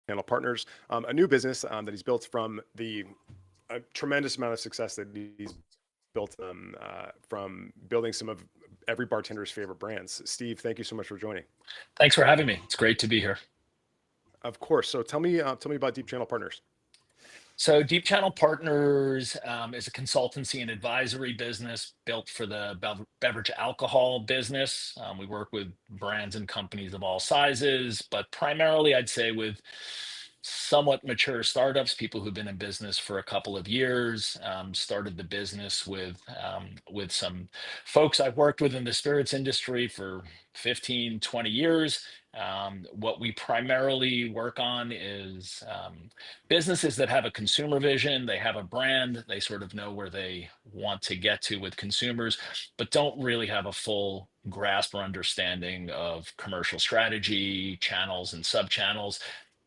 Channel Partners, a new business that he's built from the a tremendous amount of success that he's built from building some of every bartender's favorite brands. Steve, thank you so much for joining. Thanks for having me. It's great to be here. Of course. So tell me about Deep Channel Partners. So, Deep Channel Partners is a consultancy and advisory business built for the beverage alcohol business. We work with brands and companies of all sizes, but primarily, I'd say, with somewhat mature startups, people who've been in business for a couple of years. Started the business with some folks I've worked with in the spirits industry for 15, 20 years. What we primarily work on is businesses that have a consumer vision, they have a brand, they sort of know where they want to get to with consumers, but don't really have a full grasp or understanding of commercial strategy, channels, and sub channels.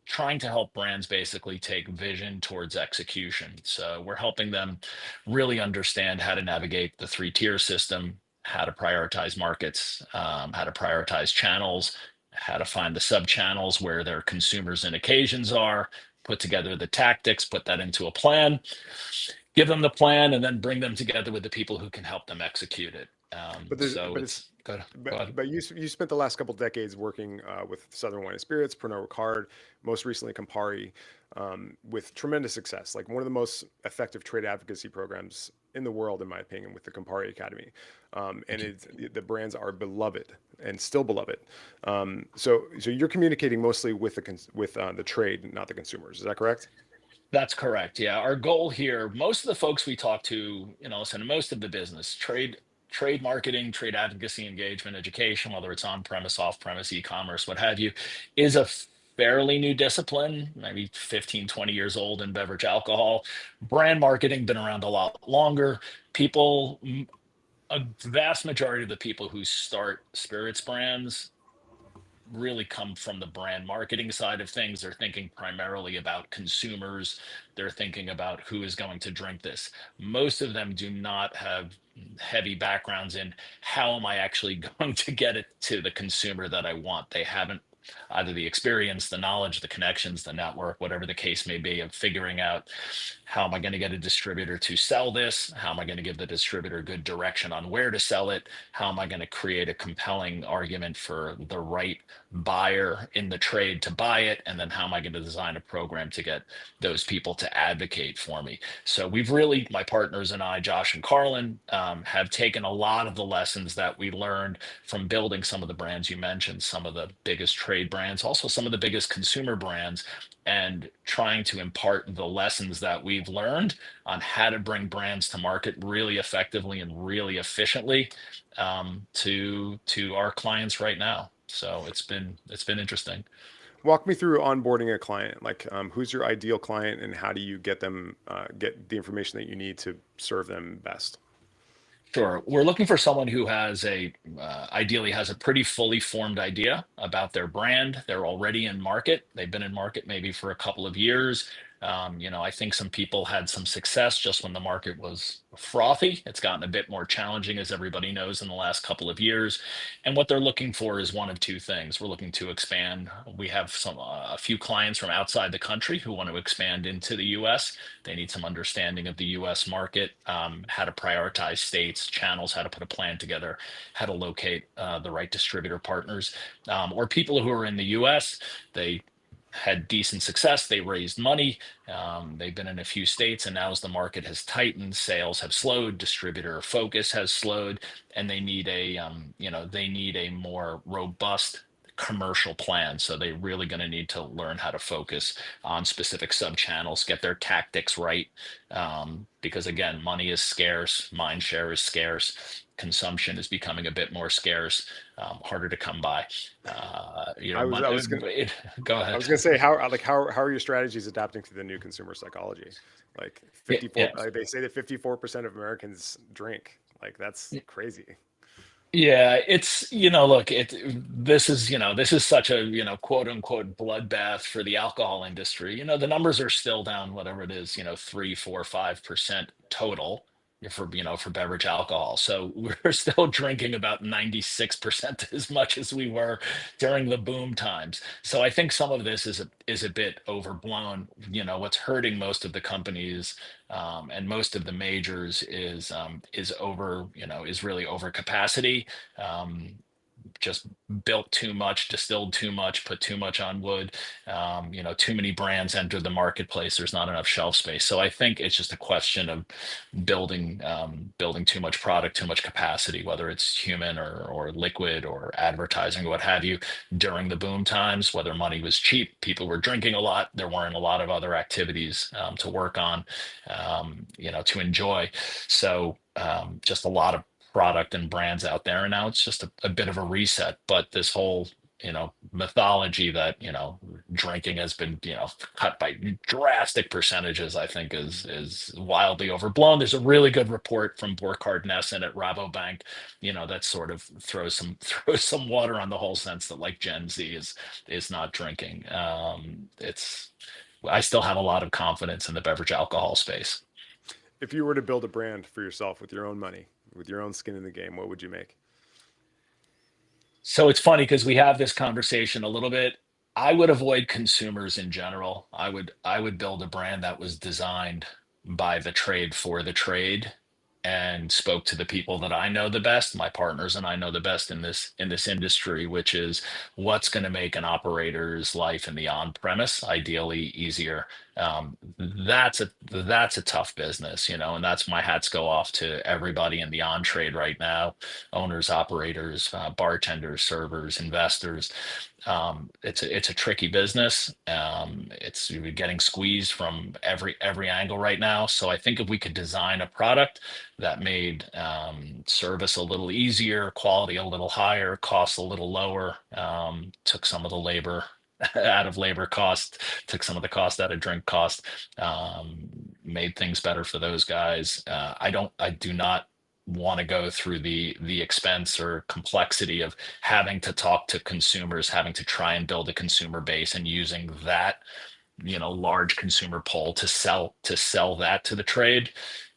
Trying to help brands basically take vision towards execution. So we're helping them really understand how to navigate the three-tier system, how to prioritize markets, how to prioritize channels, how to find the sub channels where their consumers and occasions are, put together the tactics, put that into a plan, give them the plan, and then bring them together with the people who can help them execute it. But there's So but it's it's good. Go ahead. but you spent the last couple decades working with Southern Wine and Spirits, Pernod Ricard, most recently Campari, with tremendous success. Like one of the most effective trade advocacy programs in the world, in my opinion, with the Campari Academy, and Thank you. the brands are beloved and still beloved. So you're communicating mostly with the trade, not the consumers. Is that correct? That's correct. Yeah. Our goal here, most of the folks we talk to, listen, most of the business, trade marketing, trade advocacy, engagement, education, whether it's on premise, off premise, e-commerce, what have you, is a fairly new discipline, maybe 15, 20 years old in beverage alcohol. Brand marketing been around a lot longer. People, a vast majority of the people who start spirits brands really come from the brand marketing side of things. They're thinking primarily about consumers. They're thinking about who is going to drink this. Most of them do not have heavy backgrounds in how am I actually going to get it to the consumer that I want. They haven't either the experience, the knowledge, the connections, the network, whatever the case may be, of figuring out how am I going to get a distributor to sell this? How am I going to give the distributor good direction on where to sell it? How am I going to create a compelling argument for the right buyer in the trade to buy it? And then how am I going to design a program to get those people to advocate for me? So we've really, my partners and I, Josh and Carlin, have taken a lot of the lessons that we learned from building some of the brands you mentioned, some of the biggest trade brands, also some of the biggest consumer brands, and trying to impart the lessons that we've learned on how to bring brands to market really effectively and really efficiently, to our clients right now. So it's been interesting. Walk me through onboarding a client. Like, who's your ideal client, and how do you get them get the information that you need to serve them best? Sure. We're looking for someone who has ideally has a pretty fully formed idea about their brand. They're already in market. They've been in market maybe for a couple of years. I think some people had some success just when the market was frothy. It's gotten a bit more challenging, as everybody knows, in the last couple of years. And what they're looking for is one of two things. We're looking to expand. We have a few clients from outside the country who want to expand into the U.S. They need some understanding of the US market, how to prioritize states, channels, how to put a plan together, how to locate the right distributor partners, or people who are in the US. They had decent success. They raised money. They've been in a few states, and now as the market has tightened, sales have slowed, distributor focus has slowed, and they need a more robust commercial plan. So they're really going to need to learn how to focus on specific sub channels, get their tactics right, because again, money is scarce, mind share is scarce, consumption is becoming a bit more scarce, harder to come by. I was gonna Go I ahead. was gonna say how are your strategies adapting to the new consumer psychology? Like Yeah, 54, yeah. like they say that 54% of Americans drink. Like that's crazy. Yeah, it's, look, this is such a, quote unquote bloodbath for the alcohol industry. The numbers are still down, whatever it is, 3, 4, 5% total. for for beverage alcohol. So we're still drinking about 96% as much as we were during the boom times. So I think some of this is a bit overblown. What's hurting most of the companies, and most of the majors is is really over capacity. Um, just built too much, distilled too much, put too much on wood. Too many brands enter the marketplace. There's not enough shelf space. So I think it's just a question of building too much product, too much capacity, whether it's human or liquid or advertising or what have you. During the boom times, whether money was cheap, people were drinking a lot. There weren't a lot of other activities to work on, to enjoy. So just a lot of product and brands out there, and now it's just a bit of a reset. But this whole mythology that drinking has been cut by drastic percentages, I think is wildly overblown. There's a really good report from Burkhard Nessen at Rabobank, that sort of throws some throws some water on the whole sense that like Gen Z is not drinking. It's I still have a lot of confidence in the beverage alcohol space. If you were to build a brand for yourself with your own money, with your own skin in the game, what would you make? So it's funny because we have this conversation a little bit. I would avoid consumers in general. I would build a brand that was designed by the trade for the trade and spoke to the people that I know the best, my partners and I know the best in this industry, which is what's going to make an operator's life in the on-premise ideally easier. That's a tough business, and that's my hats go off to everybody in the on trade right now, owners, operators, bartenders, servers, investors. It's a tricky business. It's you're getting squeezed from every angle right now. So I think if we could design a product that made service a little easier, quality a little higher, costs a little lower, took some of the labor out of labor cost, took some of the cost out of drink cost, made things better for those guys. I do not want to go through the expense or complexity of having to talk to consumers, having to try and build a consumer base and using that, large consumer pool to sell that to the trade,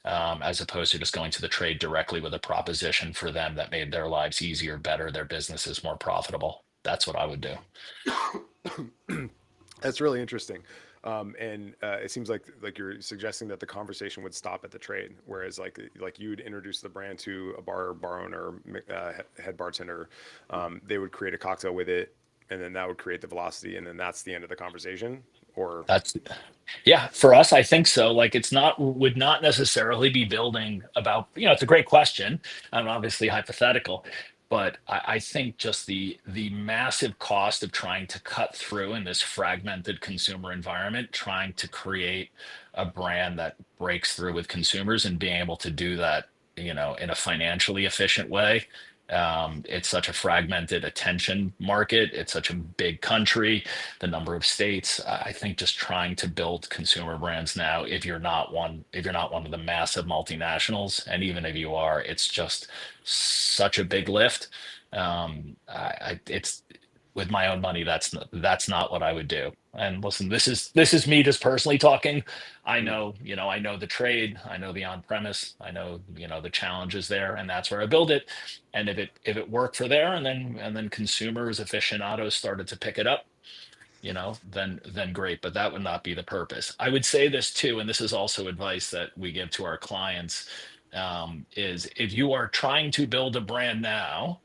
as opposed to just going to the trade directly with a proposition for them that made their lives easier, better, their businesses more profitable. That's what I would do. That's really interesting. And it seems like you're suggesting that the conversation would stop at the trade, whereas like you'd introduce the brand to a bar owner, head bartender, they would create a cocktail with it, and then that would create the velocity, and then that's the end of the conversation. Or That's Yeah, for us, I think so. Like it's not would not necessarily be building about, it's a great question and obviously hypothetical, but I think just the massive cost of trying to cut through in this fragmented consumer environment, trying to create a brand that breaks through with consumers and being able to do that, in a financially efficient way. It's such a fragmented attention market. It's such a big country, the number of states. I think just trying to build consumer brands now, if you're not one of the massive multinationals, and even if you are, it's just such a big lift. It's with my own money. That's not what I would do. And listen, this is me just personally talking. mm, I know the trade, I know the on-premise, I know, the challenges there, and that's where I build it. And if it worked for there, and then consumers, aficionados started to pick it up, then great. But that would not be the purpose. I would say this too, and this is also advice that we give to our clients, is if you are trying to build a brand now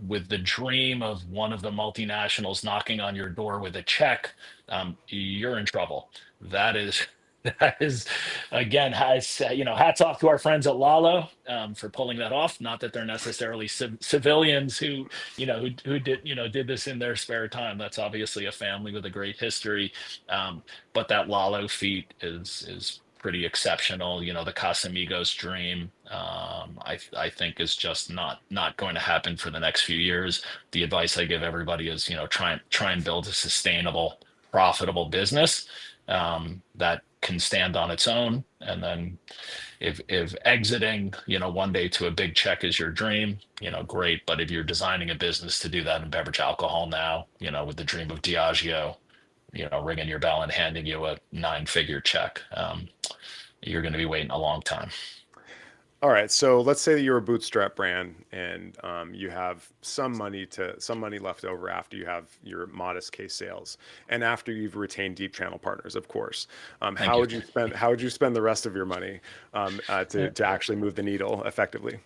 with the dream of one of the multinationals knocking on your door with a check, you're in trouble. That is, that is, again, hats off to our friends at Lalo, for pulling that off. Not that they're necessarily civilians who did this in their spare time. That's obviously a family with a great history, but that Lalo feat is pretty exceptional. The Casamigos dream, I think is just not going to happen for the next few years. The advice I give everybody is, try and build a sustainable, profitable business, that can stand on its own. And then if exiting, one day to a big check is your dream, great. But if you're designing a business to do that in beverage alcohol now, with the dream of Diageo, ringing your bell and handing you a nine-figure check, you're going to be waiting a long time. All right, so let's say that you're a bootstrap brand and you have some money left over after you have your modest case sales and after you've retained deep channel partners, of course. Thank you. How would you spend the rest of your money to actually move the needle effectively?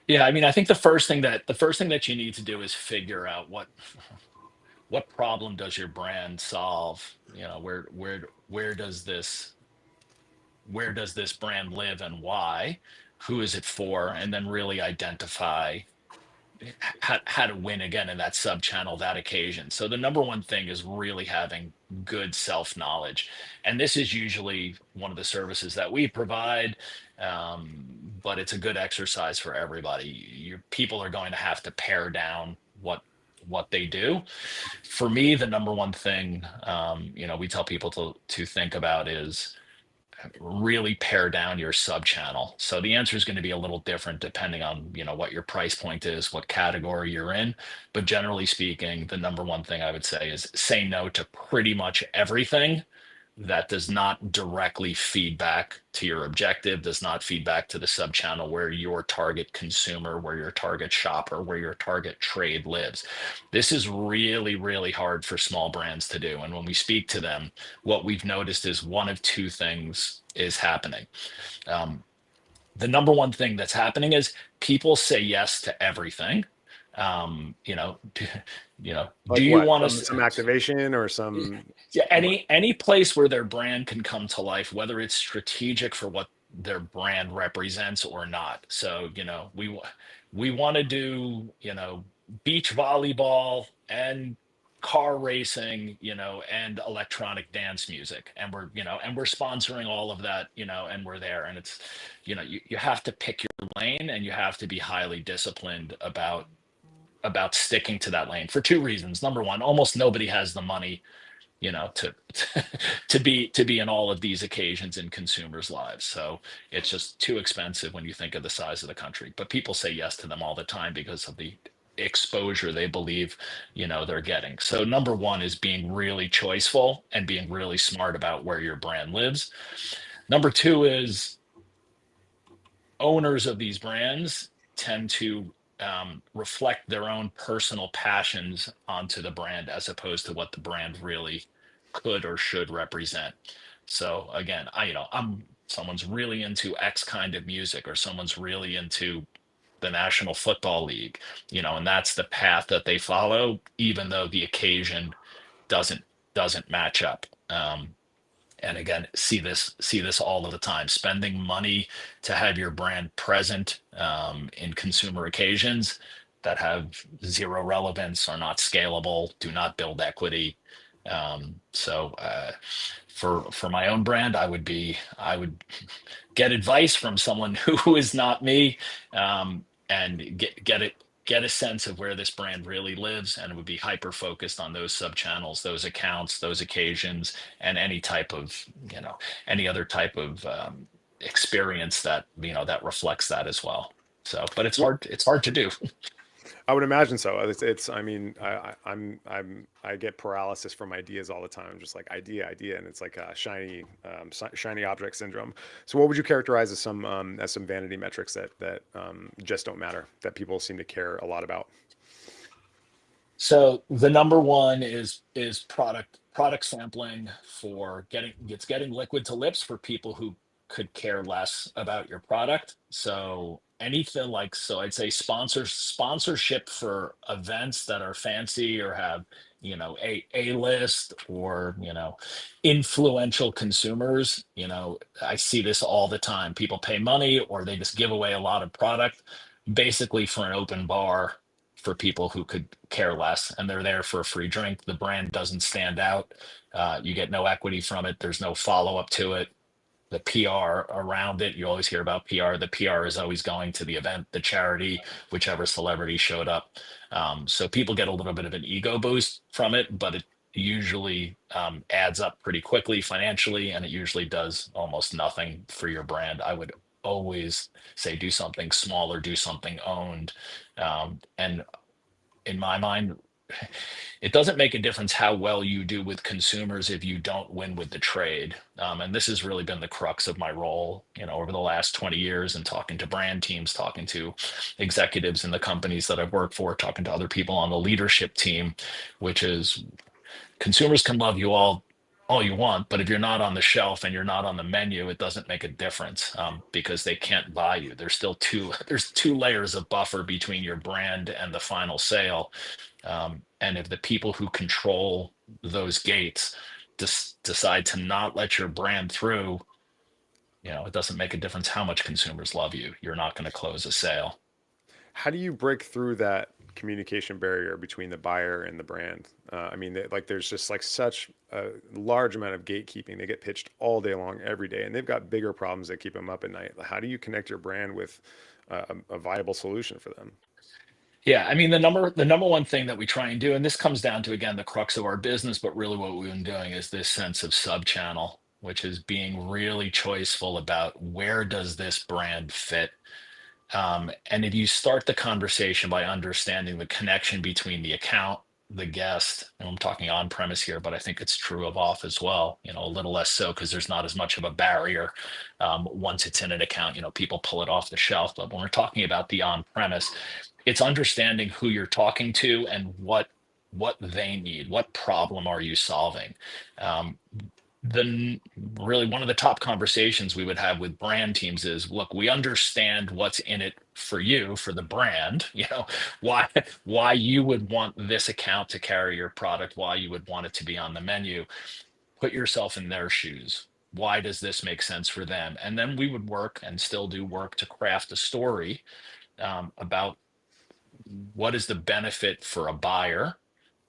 Yeah, I mean, I think the first thing that you need to do is figure out what problem does your brand solve? Where does this brand live and why? Who is it for? And then really identify how to win again in that sub channel, that occasion. So the number one thing is really having good self knowledge, and this is usually one of the services that we provide. But it's a good exercise for everybody. Your people are going to have to pare down what they do. For me, the number one thing, we tell people to think about is really pare down your sub channel. So the answer is going to be a little different depending on, what your price point is, what category you're in. But generally speaking, the number one thing I would say is say no to pretty much everything that does not directly feed back to your objective, does not feed back to the sub channel where your target consumer, where your target shopper, where your target trade lives. This is really, really hard for small brands to do. And when we speak to them, what we've noticed is one of two things is happening. Um, the number one thing that's happening is people say yes to everything. Um, you know, do, do Like you what? want Some to? activation or some Yeah, what? any place where their brand can come to life, whether it's strategic for what their brand represents or not. So, we want to do, beach volleyball and car racing, and electronic dance music. And we're sponsoring all of that, and we're there. And it's, you have to pick your lane and you have to be highly disciplined about sticking to that lane for two reasons. Number one, almost nobody has the money, to to be in all of these occasions in consumers' lives. So it's just too expensive when you think of the size of the country. But people say yes to them all the time because of the exposure they believe, they're getting. So number one is being really choiceful and being really smart about where your brand lives. Number two is owners of these brands tend to reflect their own personal passions onto the brand as opposed to what the brand really could or should represent. So again, I'm someone's really into X kind of music or someone's really into the National Football League, and that's the path that they follow, even though the occasion doesn't doesn't match up. And again, see this all of the time, spending money to have your brand present in consumer occasions that have zero relevance, are not scalable, do not build equity. So for my own brand, I would get advice from someone who is not me, and get a sense of where this brand really lives, and it would be hyper focused on those sub channels, those accounts, those occasions, and any other type of experience that reflects that as well. So, but it's hard to do. I would imagine so. I mean, I get paralysis from ideas all the time. I'm just like idea, and it's like a shiny object syndrome. So, what would you characterize as some vanity metrics that just don't matter that people seem to care a lot about? So the number one is product sampling for getting liquid to lips for people who could care less about your product. So anything like, so I'd say sponsorship for events that are fancy or have, a list, or influential consumers. I see this all the time. People pay money or they just give away a lot of product basically for an open bar for people who could care less, and they're there for a free drink. The brand doesn't stand out. You get no equity from it. There's no follow up to it. The PR around it, you always hear about PR. The PR is always going to the event, the charity, whichever celebrity showed up. So people get a little bit of an ego boost from it, but it usually adds up pretty quickly financially, and it usually does almost nothing for your brand. I would always say do something smaller, do something owned. And in my mind, it doesn't make a difference how well you do with consumers if you don't win with the trade. And this has really been the crux of my role, over the last 20 years, and talking to brand teams, talking to executives in the companies that I've worked for, talking to other people on the leadership team, which is consumers can love you all you want, but if you're not on the shelf and you're not on the menu, it doesn't make a difference, because they can't buy you. There's still there's two layers of buffer between your brand and the final sale. And if the people who control those gates decide to not let your brand through, it doesn't make a difference how much consumers love you. You're not going to close a sale. How do you break through that communication barrier between the buyer and the brand? I mean, like there's just like such a large amount of gatekeeping. They get pitched all day long, every day, and they've got bigger problems that keep them up at night. How do you connect your brand with a viable solution for them? Yeah, I mean the number one thing that we try and do, and this comes down to again the crux of our business, but really what we've been doing is this sense of sub-channel, which is being really choiceful about where does this brand fit. And if you start the conversation by understanding the connection between the account, the guest, and I'm talking on premise here, but I think it's true of off as well, a little less so because there's not as much of a barrier. Once it's in an account, people pull it off the shelf. But when we're talking about the on premise, it's understanding who you're talking to and what they need. What problem are you solving? Um, the Really one of the top conversations we would have with brand teams is, look, we understand what's in it for you, for the brand, why why you would want this account to carry your product, why you would want it to be on the menu. Put yourself in their shoes. Why does this make sense for them? And then we would work and still do work to craft a story, about what is the benefit for a buyer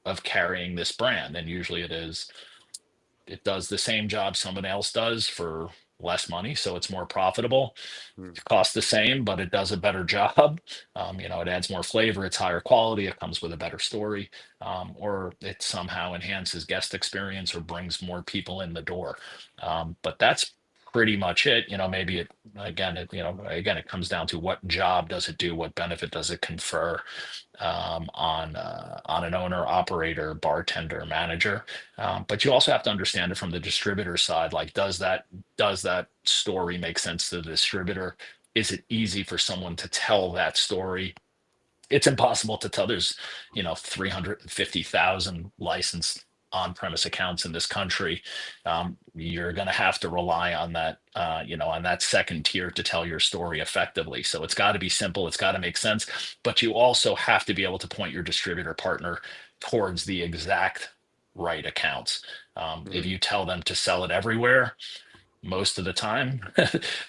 of carrying this brand. And usually it does the same job someone else does for less money, so it's more profitable. Hmm. It costs the same, but it does a better job. It adds more flavor, it's higher quality, it comes with a better story, or it somehow enhances guest experience or brings more people in the door. But that's pretty much it. Maybe again, it comes down to what job does it do, what benefit does it confer, on an owner, operator, bartender, manager. But you also have to understand it from the distributor side. Like, does that story make sense to the distributor? Is it easy for someone to tell that story? It's impossible to tell. There's 350,000 licensed on-premise accounts in this country. You're going to have to rely on that, on that second tier to tell your story effectively. So it's got to be simple, it's got to make sense, but you also have to be able to point your distributor partner towards the exact right accounts. If Hmm. you tell them to sell it everywhere, most of the time,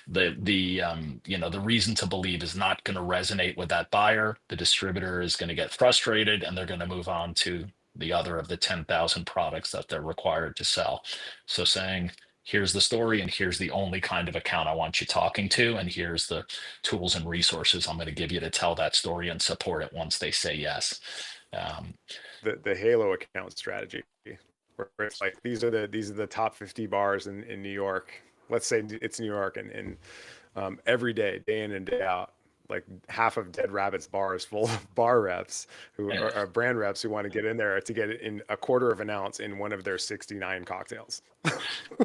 the reason to believe is not going to resonate with that buyer. The distributor is going to get frustrated and they're going to move on to the other of the 10,000 products that they're required to sell. So saying, here's the story and here's the only kind of account I want you talking to, and here's the tools and resources I'm going to give you to tell that story and support it once they say yes. Um, The Halo account strategy, where it's like these are the top 50 bars in New York. Let's say it's New York, and every day in and day out, like half of Dead Rabbit's bar is full of bar reps who yeah. are brand reps who want to get in there to get it in a quarter of an ounce in one of their 69 cocktails.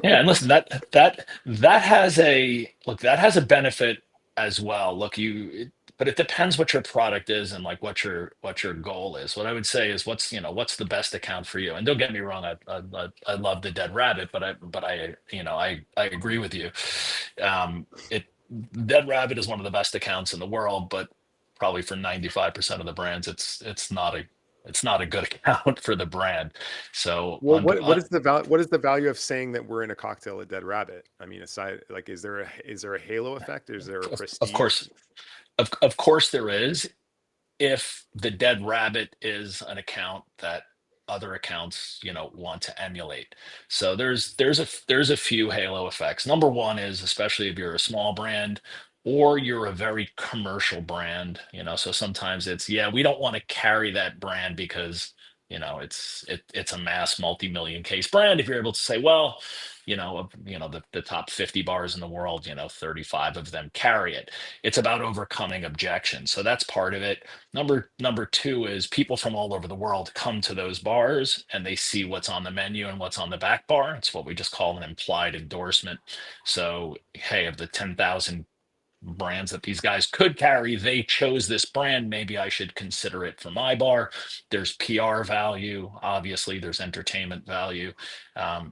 Yeah, and listen, that has a look, that has a benefit as well. Look, but it depends what your product is and like what your goal is. What I would say is what's the best account for you. And don't get me wrong, I love the Dead Rabbit, but I agree with you. It Dead Rabbit is one of the best accounts in the world, but probably for 95% of the brands, it's not a good account for the brand. So Well, what is the value of saying that we're in a cocktail at Dead Rabbit? I mean, aside, like, is there a halo effect? Is there a of prestige? course, of course there is, if the Dead Rabbit is an account that other accounts want to emulate. So there's a few halo effects. Number one is, especially if you're a small brand or you're a very commercial brand, so sometimes it's, yeah, we don't want to carry that brand because it's a mass multi-million case brand. If you're able to say, well, the top 50 bars in the world, 35 of them carry it. It's about overcoming objections. So that's part of it. Number two is people from all over the world come to those bars and they see what's on the menu and what's on the back bar. It's what we just call an implied endorsement. So, hey, of the 10,000 brands that these guys could carry, they chose this brand. Maybe I should consider it for my bar. There's PR value, obviously, there's entertainment value.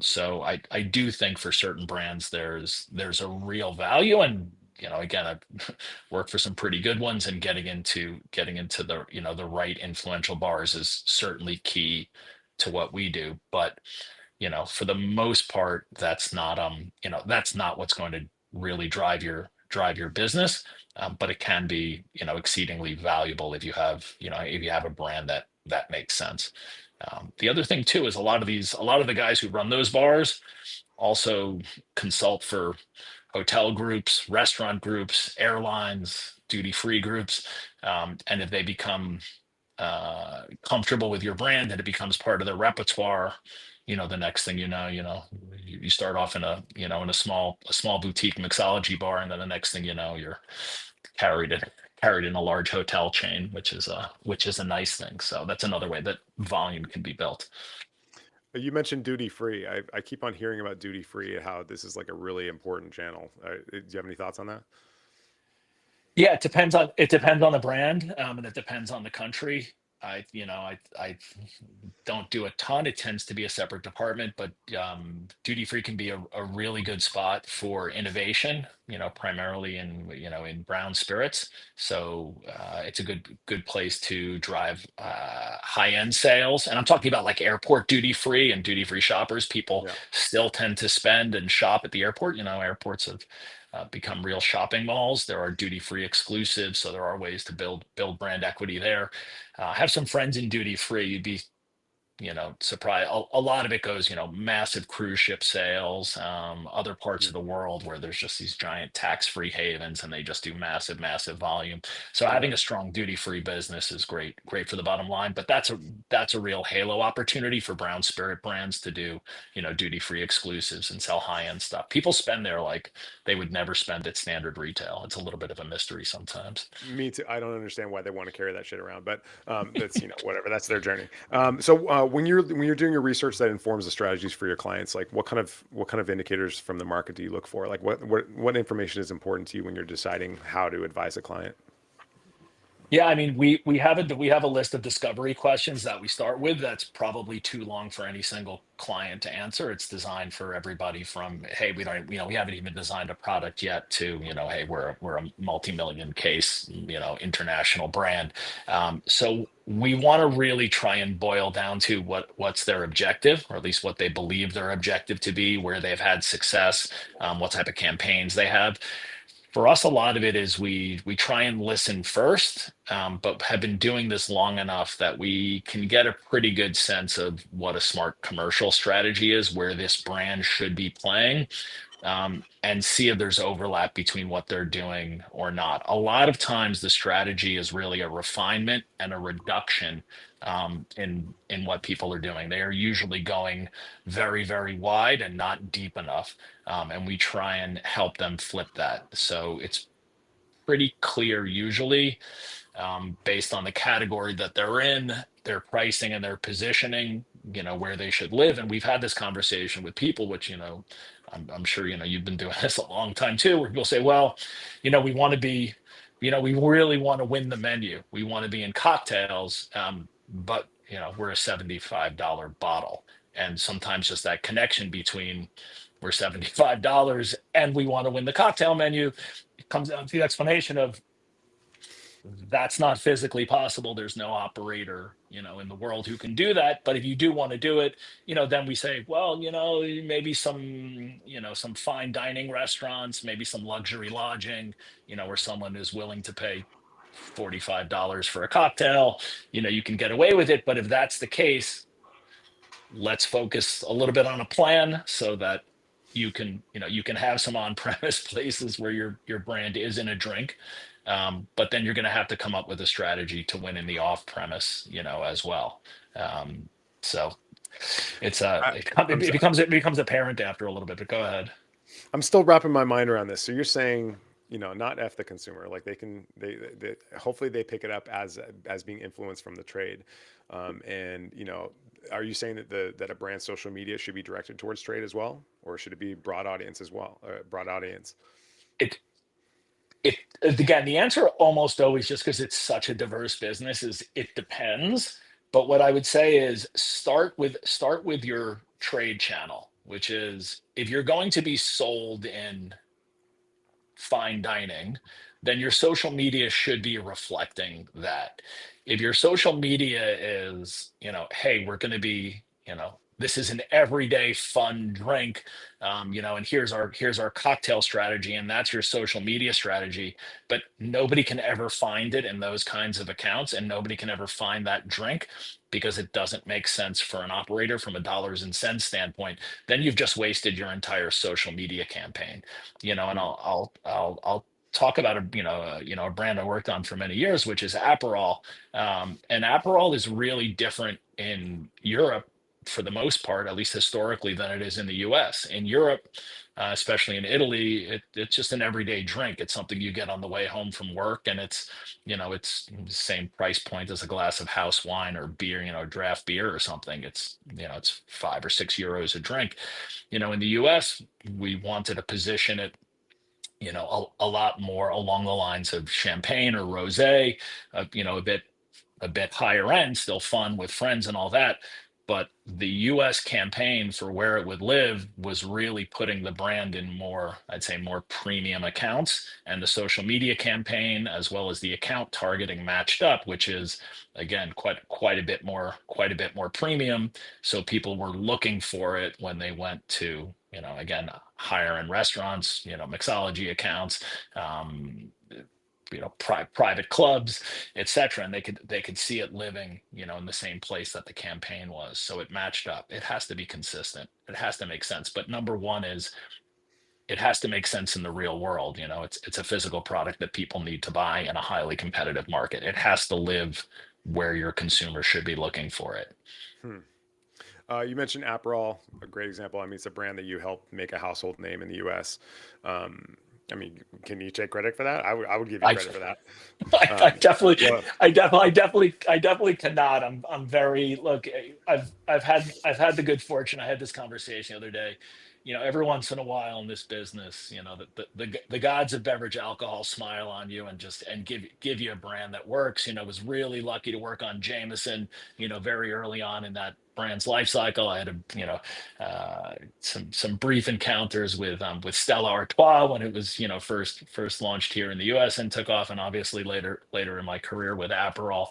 So I do think for certain brands there's a real value. And again, I've worked for some pretty good ones, and getting into the the right influential bars is certainly key to what we do. But for the most part, that's not what's going to really drive your business. But it can be exceedingly valuable if you have a brand that makes sense. The other thing too is a lot of the guys who run those bars also consult for hotel groups, restaurant groups, airlines, duty free groups. And if they become comfortable with your brand and it becomes part of their repertoire, the next thing you start off in a small boutique mixology bar, and then the next thing you know, you're carried in carried in a large hotel chain, which is a nice thing. So that's another way that volume can be built. You mentioned duty free. I keep on hearing about duty free and how this is like a really important channel. Do you have any thoughts on that? Yeah, it depends on the brand, and it depends on the country. I don't do a ton. It tends to be a separate department, but duty free can be a really good spot for innovation. Primarily in brown spirits. So it's a good place to drive high end sales. And I'm talking about like airport duty free and duty free shoppers. People Yeah. still tend to spend and shop at the airport. Airports have become real shopping malls. There are duty free exclusives, so there are ways to build brand equity there. Have some friends in duty free. You'd be surprised. A lot of it goes, massive cruise ship sales, other parts of Mm. the world where there's just these giant tax-free havens and they just do massive, massive volume. So Yeah. having a strong duty-free business is great for the bottom line. But that's a real halo opportunity for brown spirit brands to do, duty-free exclusives and sell high-end stuff. People spend there like they would never spend at standard retail. It's a little bit of a mystery sometimes. Me too. I don't understand why they want to carry that shit around, but that's whatever. That's their journey. So when you're doing your research that informs the strategies for your clients, like what kind of indicators from the market do you look for? Like what information is important to you when you're deciding how to advise a client? Yeah, I mean, we have a list of discovery questions that we start with. That's probably too long for any single client to answer. It's designed for everybody from, hey, we don't, we haven't even designed a product yet, to, hey, we're a multi-million case, international brand. So we want to really try and boil down to what's their objective, or at least what they believe their objective to be, where they've had success, what type of campaigns they have. For us, a lot of it is we try and listen first, but have been doing this long enough that we can get a pretty good sense of what a smart commercial strategy is, where this brand should be playing, and see if there's overlap between what they're doing or not. A lot of times, the strategy is really a refinement and a reduction, in what people are doing. They are usually going very, very wide and not deep enough, and we try and help them flip that. So it's pretty clear usually, based on the category that they're in, their pricing and their positioning, where they should live. And we've had this conversation with people, which, I'm sure, you've been doing this a long time too, where people say, well, we want to be, we really want to win the menu. We want to be in cocktails, but, we're a $75 bottle. And sometimes just that connection between we're $75 and we want to win the cocktail menu, it comes down to the explanation of that's not physically possible. There's no operator, in the world who can do that. But if you do want to do it, then we say, well, maybe some fine dining restaurants, maybe some luxury lodging, where someone is willing to pay $45 for a cocktail, you can get away with it. But if that's the case, let's focus a little bit on a plan so that you can have some on-premise places where your brand is in a drink, but then you're going to have to come up with a strategy to win in the off-premise, as well. So it's I, I'm it so, becomes apparent after a little bit. But go ahead. I'm still wrapping my mind around this. So you're saying, not F the consumer, like they hopefully they pick it up as being influenced from the trade. And are you saying that that a brand's social media should be directed towards trade as well, or should it be broad audience as well, broad audience? It it again, the answer almost always, just because it's such a diverse business, is it depends. But what I would say is start with your trade channel, which is if you're going to be sold in fine dining, then your social media should be reflecting that. If your social media is, hey, we're going to be, this is an everyday fun drink, and here's our cocktail strategy, and that's your social media strategy, but nobody can ever find it in those kinds of accounts, and nobody can ever find that drink because it doesn't make sense for an operator from a dollars and cents standpoint. Then you've just wasted your entire social media campaign. And Hmm. I'll talk about a brand I worked on for many years, which is Aperol. And Aperol is really different in Europe for the most part, at least historically, than it is in the US. In Europe, especially in Italy, it's just an everyday drink. It's something you get on the way home from work, and it's the same price point as a glass of house wine or beer, draft beer or something. It's 5 or 6 euros a drink. In the US, we wanted to position it, a lot more along the lines of champagne or rosé, a bit higher end, still fun with friends and all that. But the US campaign for where it would live was really putting the brand in more, I'd say, more premium accounts. And the social media campaign, as well as the account targeting, matched up, which is again quite a bit more premium. So people were looking for it when they went to, again, higher end restaurants, mixology accounts, private clubs, etc., and they could see it living, in the same place that the campaign was. So it matched up. It has to be consistent, it has to make sense, but number one is it has to make sense in the real world. It's a physical product that people need to buy in a highly competitive market. It has to live where your consumer should be looking for it. Hmm. You mentioned Aperol, a great example. I mean, it's a brand that you helped make a household name in the U.S. Um, I mean, can you take credit for that? I would give you I credit for that. I Um, definitely, well, I definitely cannot. I'm very, look. I've had the good fortune. I had this conversation the other day. Every once in a while in this business, the gods of beverage alcohol smile on you and give you a brand that works. Was really lucky to work on Jameson. Very early on in that brand's life cycle. I had some brief encounters with Stella Artois when it was, first launched here in the U.S. and took off, and obviously later in my career with Aperol.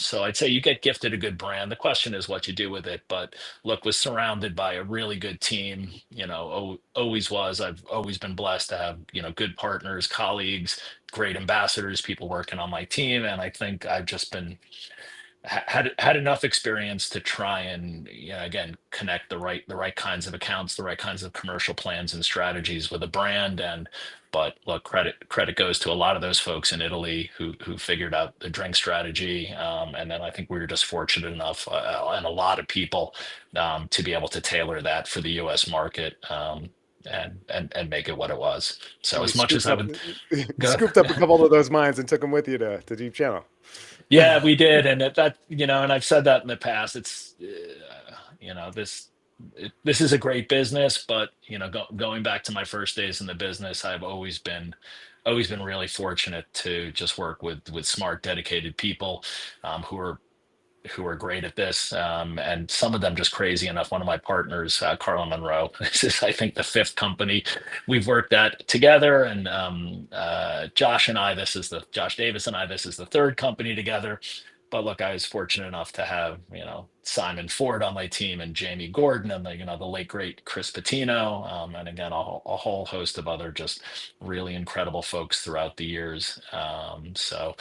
So I'd say you get gifted a good brand. The question is what you do with it. But look, was surrounded by a really good team. Always was. I've always been blessed to have, good partners, colleagues, great ambassadors, people working on my team, and I think I've just been had enough experience to try and, again, connect the right kinds of accounts, the right kinds of commercial plans and strategies with a brand. And but look, credit goes to a lot of those folks in Italy who figured out the drink strategy. And then I think we were just fortunate enough, and a lot of people, to be able to tailor that for the U.S. market. And make it what it was. So and you as much as I would go. scooped up a couple of those minds and took them with you to Deep Channel. Yeah, we did, and and I've said that in the past. It's, this is a great business, but going back to my first days in the business, I've always been really fortunate to just work with smart, dedicated people, who are great at this, and some of them just crazy enough. One of my partners, Carla Monroe, this is, I think, the fifth company we've worked at together, and Josh Davis and I. This is the third company together. But look, I was fortunate enough to have, Simon Ford on my team, and Jamie Gordon, and the late great Chris Patino, and again a whole host of other just really incredible folks throughout the years. So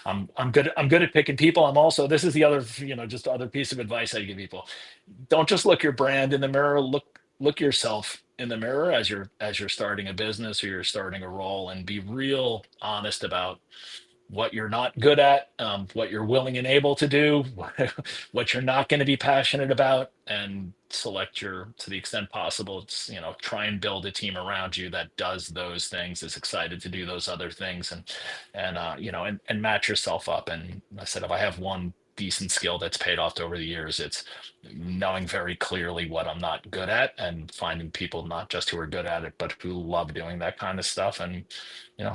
I'm good at picking people. I'm also, this is the other, just other piece of advice I give people. Don't just look your brand in the mirror. Look yourself in the mirror as you're starting a business or you're starting a role, and be real honest about what you're not good at, what you're willing and able to do, what you're not going to be passionate about, and select your, to the extent possible, it's, try and build a team around you that does those things, is excited to do those other things, and match yourself up. And I said, if I have one decent skill that's paid off over the years, it's knowing very clearly what I'm not good at and finding people not just who are good at it, but who love doing that kind of stuff. And,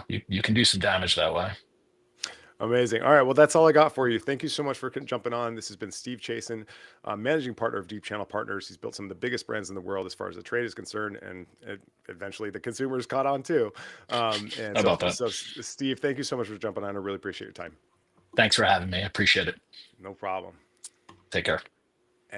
you can do some damage that way. Amazing. All right. Well, that's all I got for you. Thank you so much for jumping on. This has been Steve Chasen, managing partner of Deep Channel Partners. He's built some of the biggest brands in the world as far as the trade is concerned, and eventually the consumers caught on too. And How so, about that? so Steve, thank you so much for jumping on. I really appreciate your time. Thanks for having me. I appreciate it. No problem. Take care.